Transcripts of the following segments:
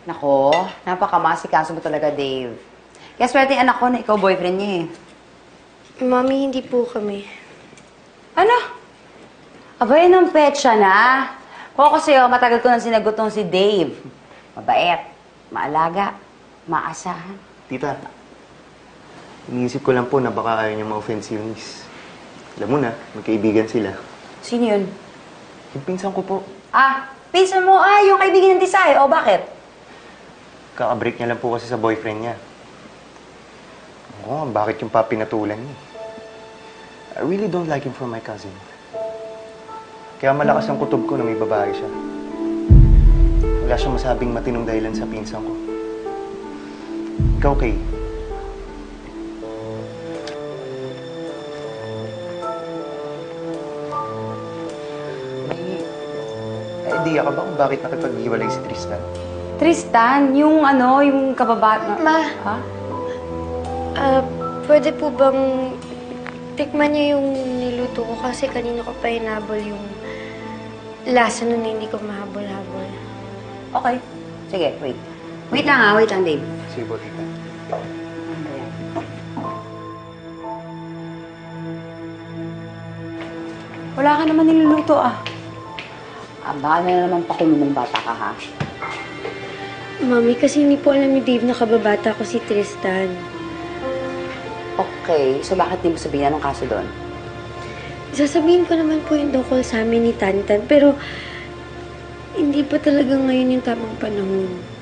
Nako, napakamasikaso mo talaga, Dave. Kaya swerte yung anak ko na ikaw boyfriend niya eh. Mami, hindi po kami. Ano? Abay, nang petsa na. Kung kasi matagal ko nang sinagot tong si Dave. Mabait, maalaga, maasahan. Tita, iniisip ko lang po na baka ayaw niya ma-offend si Eunice. Alam mo na, magkaibigan sila. Sino yun? Yung pinsan ko po, Ah, pinsan mo, yung kaibigan ng Tisay. O, bakit? kaka-break niya lang po kasi sa boyfriend niya. Oo, bakit yung papi natulan niya? I really don't like him for my cousin. Kaya malakas ang kutob ko na may babae siya. Wala siyang masabing matinong dahilan sa pinsan ko. Ikaw, Kay. May idea ka ba kung bakit nakipag-iwalay si Tristan? Tristan, yung yung kababata. Ma. Ha? Pwede po bang tikman niyo yung niluto ko kasi kanina ko pa hinabol yung lasa nun hindi ko mahabol-habol. Okay. Sige, wait. Wait lang wait lang, Dave. Sige po, tita. Ano ba yan? Wala ka naman niluluto baka na naman pakulong ng bata ka, ha? Mami, kasi hindi po alam ni Dave na kababata ko si Tristan. Okay, so bakit di mo sabihin anong kaso doon? Sasabihin ko naman po yung tungkol sa amin ni Tantan, pero hindi pa talaga ngayon yung tamang panahon.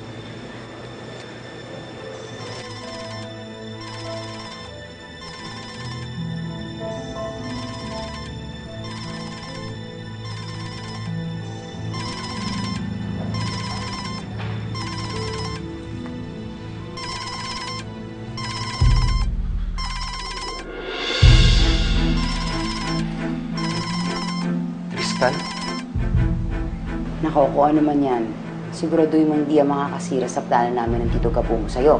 Tristan? Nako, kung ano man yan, siguraduhin mo hindi ang makakasira sa plano namin ng Tito Gabo mo sa'yo.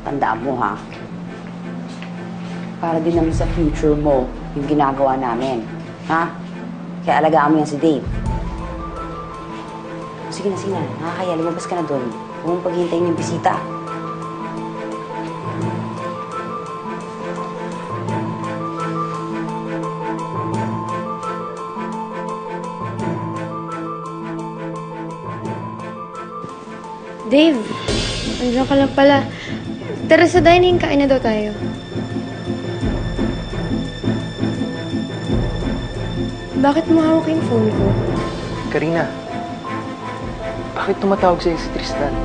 Tandaan mo, ha? Para din naman sa future mo yung ginagawa namin. Ha? Kaya alagaan mo yan si Dave. Sige na. Nakakaya, lumabas ka na doon. Huwag mong paghintayin yung bisita. Dave, andiyan ka lang pala. Tara sa dining, kain na daw tayo. Bakit mo hawak yung phone ko? Karina, bakit tumatawag sa'yo si Tristan?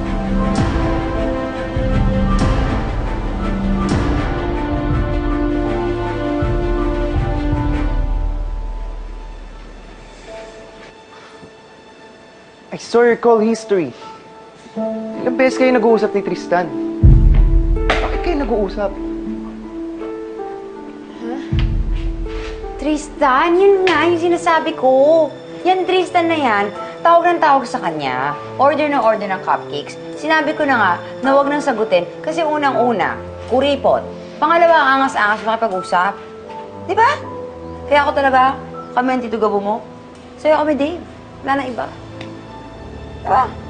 I saw your call history. Ilang beses kayo nag-uusap ni Tristan? Bakit kayo nag-uusap? Tristan, yun nga yung sinasabi ko. Yan Tristan na yan, tawag ng tawag sa kanya. Order ng cupcakes. Sinabi ko na nga na huwag nang sagutin kasi unang-una, kuripot. Pangalawa, angas-angas makipag-usap. Di ba? Kaya ako talaga, kami ang Tito Gabo mo. Sa'yo kami, Dave. Wala na iba. Diba?